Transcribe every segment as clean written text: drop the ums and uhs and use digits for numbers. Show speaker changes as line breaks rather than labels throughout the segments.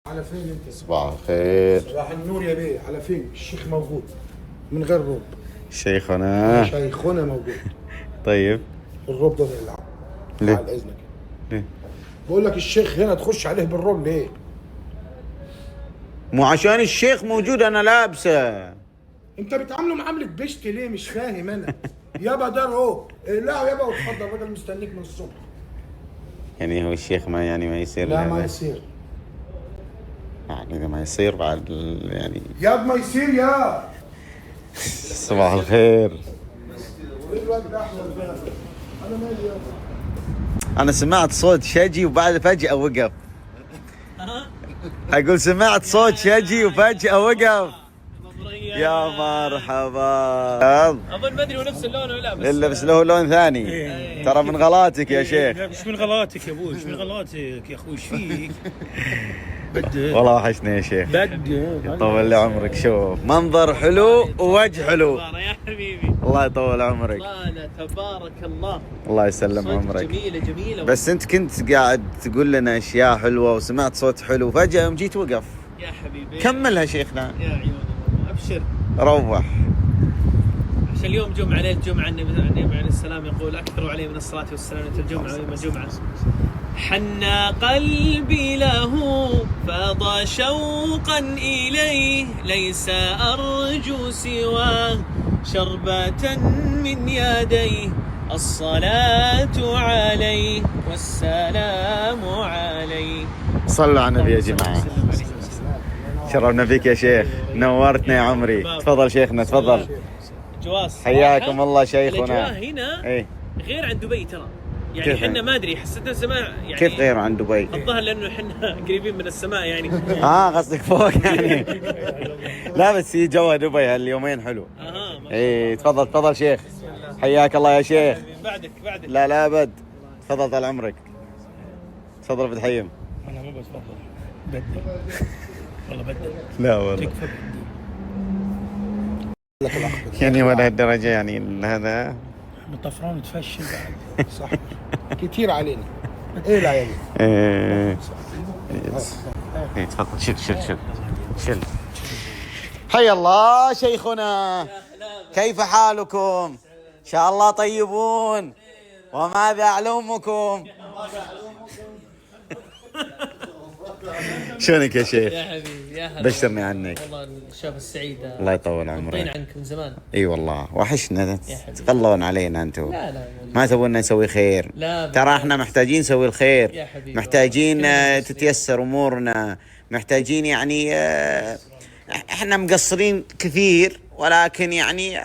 على فين انت؟
صباح الخير.
صباح النور يا بيه. على فين؟ الشيخ موجود من غير روب.
شيخنا
شيخنا موجود.
طيب
الروب ده يلعب.
ليه؟
على اذنك.
ليه؟
بقول لك الشيخ هنا تخش عليه بالروب ليه؟
مو عشان الشيخ موجود انا لابسه.
انت بتعامله معامله بشت ليه؟ مش فاهم انا. يابا ده اهو. لا يابا واتفضل، الراجل مستنيك من الصبح.
يعني هو الشيخ ما يعني ما يصير
لا
له
ما
هذا؟
يصير.
يعني اذا ما يصير بعد يعني.
ياب ما يصير يا.
صباح الخير.
الواد ده احمد ده. انا مالي يابا.
انا سمعت صوت شجي وبعد فجأة وقف. اقول سمعت صوت شجي وفجأة وقف. يا مرحبا.
اظن ما ادري هو نفس اللون ولا لا،
الا بس له لون ثاني. ترى من غلاتك يا شيخ.
لا مش من غلاتك يا ابوي، مش من غلاتك يا اخوي، ايش فيك؟ بدي
والله وحشني يا شيخ.
بدي
يطول لي عمرك. شوف منظر حلو ووجه حلو.
يا حبيبي،
الله يطول عمرك.
لا تبارك الله.
الله يسلم
صدق
عمرك.
جميله جميله.
بس انت كنت قاعد تقول لنا اشياء حلوه وسمعت صوت حلو، فجاه يوم جيت وقف.
يا حبيبي
كملها شيخنا.
يا عيون الله، ابشر.
روح.
عشان اليوم جمعه، ليله جمعه، النبي عليه السلام يقول اكثروا عليه من الصلاه والسلام ليله الجمعه ويوم الجمعه. حن قلبي له فاض شوقا إليه، ليس أرجو سواه شربة من يديه، الصلاة عليه والسلام عليه.
صلوا على النبي يا جماعه. شرفنا فيك يا شيخ، نورتنا يا عمري. تفضل شيخنا تفضل.
جواز
حياكم الله شيخنا.
الأجواء هنا
ايه
غير عن دبي ترى. يعني
كيف
احنا ما ادري، حسيت السماء يعني
كيف غير عن دبي؟
الظاهر لانه احنا قريبين من السماء يعني.
قصدك فوق يعني. لا بس هي جوا دبي هاليومين حلو. ايه تفضل تفضل شيخ. حياك الله يا شيخ.
بعدك
لا ابد. تفضل طال عمرك. تفضل ابو حيم.
انا ما بتفضل بدل والله بدل.
لا والله
تكفى
يعني ولا هالدرجه يعني هذا
طفران تفشل بعد.
صح. كتير علينا. ايه لا يا بيه.
ايه تفضل شل. حيا الله شيخنا. كيف حالكم؟ ان شاء الله طيبون. وماذا اعلمكم؟ شلونك يا شيخ؟
يا حبيبي يا هلا.
بشرني عنك.
والله الشاب السعيد.
الله يطول
غطينا
عمرك.
عنك من زمان.
اي والله وحشنا.
يا حبيبي.
تقلون علينا انتم.
لا
ما تبونا نسوي خير.
لا
ترى احنا محتاجين نسوي الخير.
يا حبيبي.
محتاجين تتيسر امورنا. محتاجين يعني احنا مقصرين كثير، ولكن يعني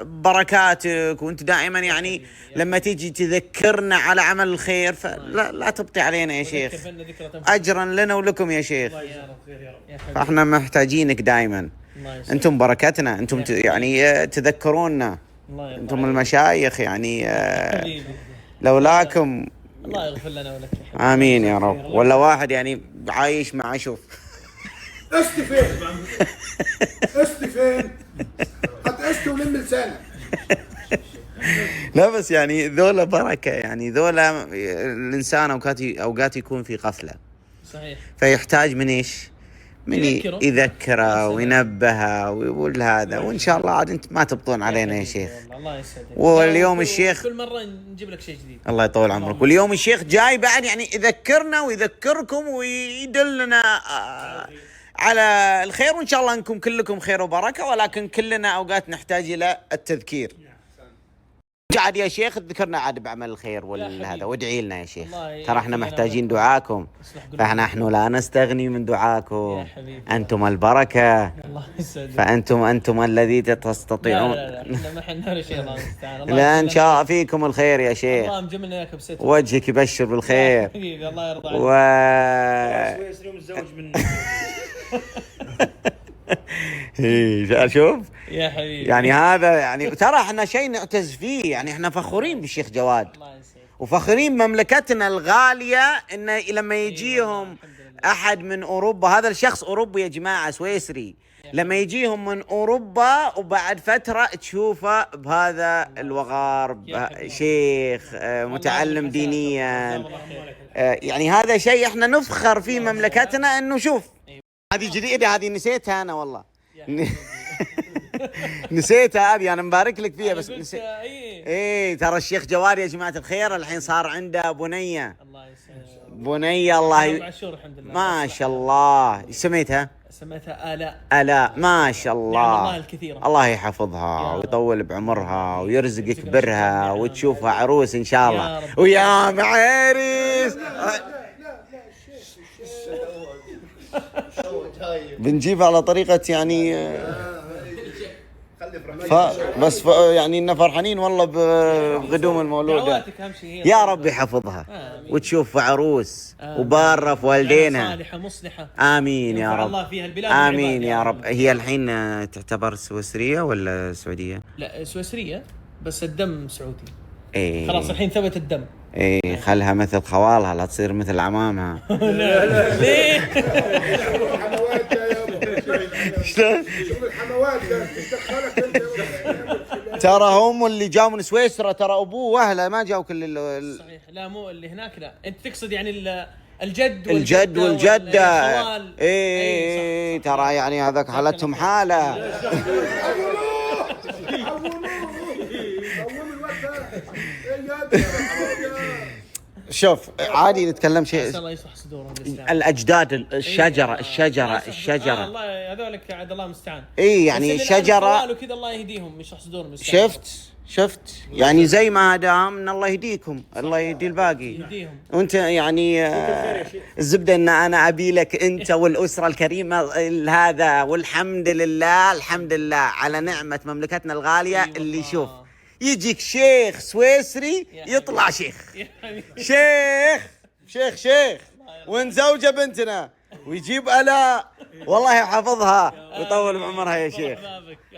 بركاتك وانت دائما يعني لما تيجي تذكرنا على عمل الخير فلا تبطي علينا يا شيخ. اجرا لنا ولكم يا شيخ. فاحنا محتاجينك دائما. انتم بركتنا، انتم يعني تذكرونا. انتم المشايخ يعني لولاكم.
الله يغفر لنا ولك.
امين يا رب. ولا واحد يعني عايش مع شوف.
استي فين؟ استي فين؟ هتأستي ولم لسانك.
لا بس يعني ذولا بركة، يعني ذولا الإنسان أوقات يكون في غفلة.
صحيح.
فيحتاج من إيش؟ من يذكره وينبهه ويقول هذا. وإن شاء الله عاد أنت ما تبطون علينا يا شيخ.
الله يسعدك.
واليوم الشيخ
كل مرة نجيب لك شيء جديد.
الله يطول عمرك. واليوم الشيخ جاي بعد يعني يذكرنا ويذكركم ويدلنا على الخير. وإن شاء الله أنكم كلكم خير وبركة، ولكن كلنا أوقات نحتاج إلى التذكير. قاعد يا شيخ ذكرنا عاد بعمل الخير والهذا، وادعي لنا يا شيخ. ترى احنا محتاجين دعاكم، فنحن لا نستغني من دعاكم. أنتم البركة.
الله يسعدك.
فأنتم الذي تستطيعون.
لا احنا ما حنا ولا شيء. الله المستعان.
لا إن شاء فيكم الخير يا شيخ.
الله مجملنا اياك بستر.
وجهك يبشر بالخير.
حبيبي الله يرضى عنك.
شوف
يا حبيبي
يعني هذا يعني ترى احنا شيء نعتز فيه. يعني احنا فخورين بالشيخ جواد، وفخورين مملكتنا الغالية. إن لما يجيهم أحد من أوروبا، هذا الشخص أوروبي يا جماعة سويسري، لما يجيهم من أوروبا وبعد فترة تشوفه بهذا الوغار، شيخ متعلم دينيا. يعني هذا شيء احنا نفخر فيه مملكتنا. انه شوف هذه جديدة، هذه نسيتها أنا والله. نسيتها هذه، أنا مبارك لك فيها بس نسيت. إيه ترى الشيخ جواد يا جماعة الخير الحين صار عنده بنية.
الله يسعدك.
بنية الله
عاشور الحمد لله.
ما شاء الله. سميتها؟
سميتها آلاء.
آلاء ما شاء
نعم
الله.
الله الكثيرة.
الله يحفظها ويطول بعمرها ويرزقك برها وتشوفها عروس إن شاء الله. ويا معيريس بنجيب على طريقة يعني بس يعني إننا فرحانين والله بقدوم المولودة.
دعواتك أهم شيء.
يا رب يحفظها وتشوف عروس وبارة في والدينها.
صالحة مصلحة.
آمين يا
ينفع
رب.
الله فيها البلاد
آمين
والعباد
يا رب. هي الحين تعتبر سويسرية ولا سعودية؟
لا سويسرية بس الدم سعودي.
إيه.
خلاص الحين ثبت الدم.
إيه خلها مثل خوالها لا تصير مثل عمامها.
ليه؟
الحموات يا يابا.
شلون؟
شوف الحموات ايش دخلك انت يا
ترى هم اللي جاوا من سويسرا، ترى ابوه واهله ما جاوا كل
صحيح. لا مو اللي هناك، لا انت تقصد يعني الجد
الجد والجدة.
والخوال.
ايه ترى يعني هذاك حالتهم حالة. شوف عادي نتكلم شيء.
الله يصلح صدورهم.
الاجداد الشجرة
الله هذولك عاد الله المستعان.
اي يعني شجرة
وكذا الله يهديهم يشرح صدورهم.
شفت يعني زي ما دام ان الله يهديكم الله يهدي الباقي
يهديهم.
وانت يعني الزبده ان انا ابي لك انت والاسره الكريمه هذا، والحمد لله الحمد لله على نعمه مملكتنا الغاليه. اللي يشوف يجيك شيخ سويسري يطلع شيخ شيخ وين زوجة بنتنا ويجيب آلاء والله يحفظها ويطول بعمرها يا شيخ.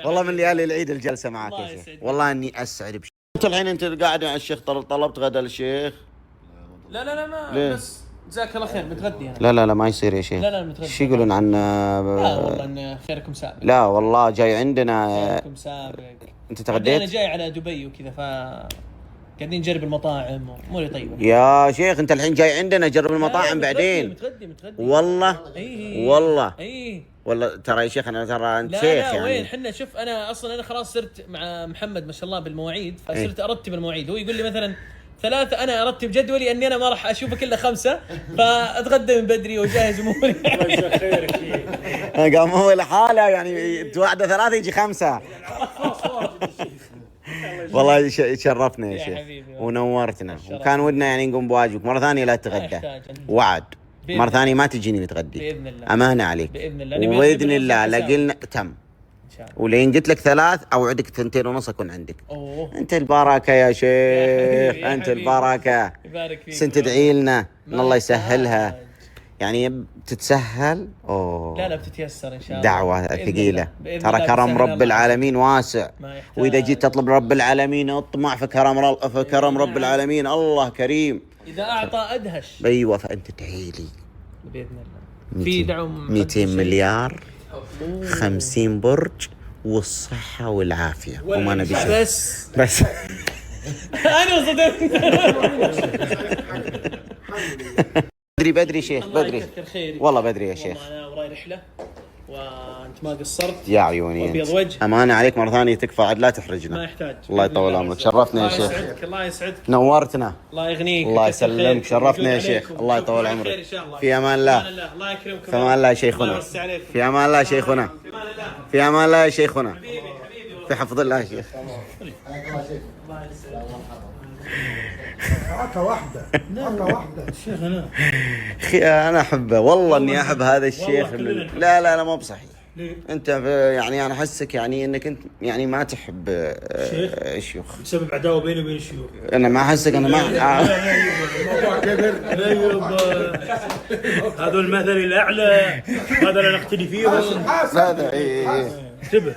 والله من ليالي العيد الجلسة معك يا شيخ، والله اني اسعد بشيء. انت الحين انت قاعد مع الشيخ طلبت غدا للشيخ؟
لا ما
ليه؟
بس جزاك الله خير متغدي انا.
لا ما يصير يا شيخ.
لا متغدي.
شو يقولون عن
لا والله ان خيركم سابق.
لا والله جاي عندنا.
خيركم سابق.
انت تغديت؟
انا جاي على دبي وكذا قاعدين نجرب المطاعم اموري طيبه.
يا شيخ انت الحين جاي عندنا جرب المطاعم بعدين.
متغدي
والله والله والله ترى يا شيخ انا ترى انت
لا
شيخ
لا
يعني.
وين حنا شوف انا اصلا خلاص صرت مع محمد ما شاء الله بالمواعيد، فصرت ارتب المواعيد. هو يقول لي مثلا 3 انا ارتب جدولي اني انا ما راح اشوفك الا 5 فاتغدى من بدري واجهز اموري.
قام هو لحاله يعني توعده 3 يجي 5. والله شرفنا يا شيخ ونورتنا وكان ودنا يعني نقوم بواجبك مرة ثانية. لا تتغدى وعد مرة ثانية ما تجيني نتغدي
بإذن الله.
أمانة عليك
بإذن الله.
وبإذن الله لقلنا تم. ولين قلت لك 3 أوعدك 2:30 أكون عندك. أنت البركة يا شيخ أنت البركة. سنت تدعي لنا إن الله يسهلها يعني تتسهل.
لا بتتيسر إن شاء الله.
دعوة ثقيلة ترى كرم رب العالمين واسع. وإذا جيت تطلب رب العالمين اطمع في كرم رب العالمين. الله كريم
إذا أعطى أدهش.
أيوة فأنت تعي لي
بإذن الله. في دعم
200 مليار 50 برج والصحة والعافية وما نبي شيء بس
أنا صدقت.
بدري شيخ بدري والله بدري يا شيخ.
أنا وراي رحلة وأنت ما قصرت
يا عيوني
وأبيض وجه.
أمانة عليك مرة ثانية تكفى عاد لا تحرجنا.
ما يحتاج.
الله يطول عمرك شرفنا يا شيخ.
الله يسعدك
نورتنا.
الله يغنيك.
الله يسلمك شرفنا يا شيخ. الله يطول عمرك. في امان الله.
الله يكرمك.
في امان الله يا شيخنا. في امان الله يا شيخنا. في امان الله يا شيخنا. في حفظ الله يا شيخ.
حركة واحدة
شيخنا
اخي انا احبه والله اني احب هذا الشيخ. لا مو بصحيح. انت يعني انا احسك يعني انك انت يعني ما تحب الشيوخ
بسبب عداوه بيني وبين الشيوخ.
انا ما احسك انا ما
الموضوع كبر.
هذا المثل الاعلى هذا اللي نقتدي فيهم.
هذا اي
انتبه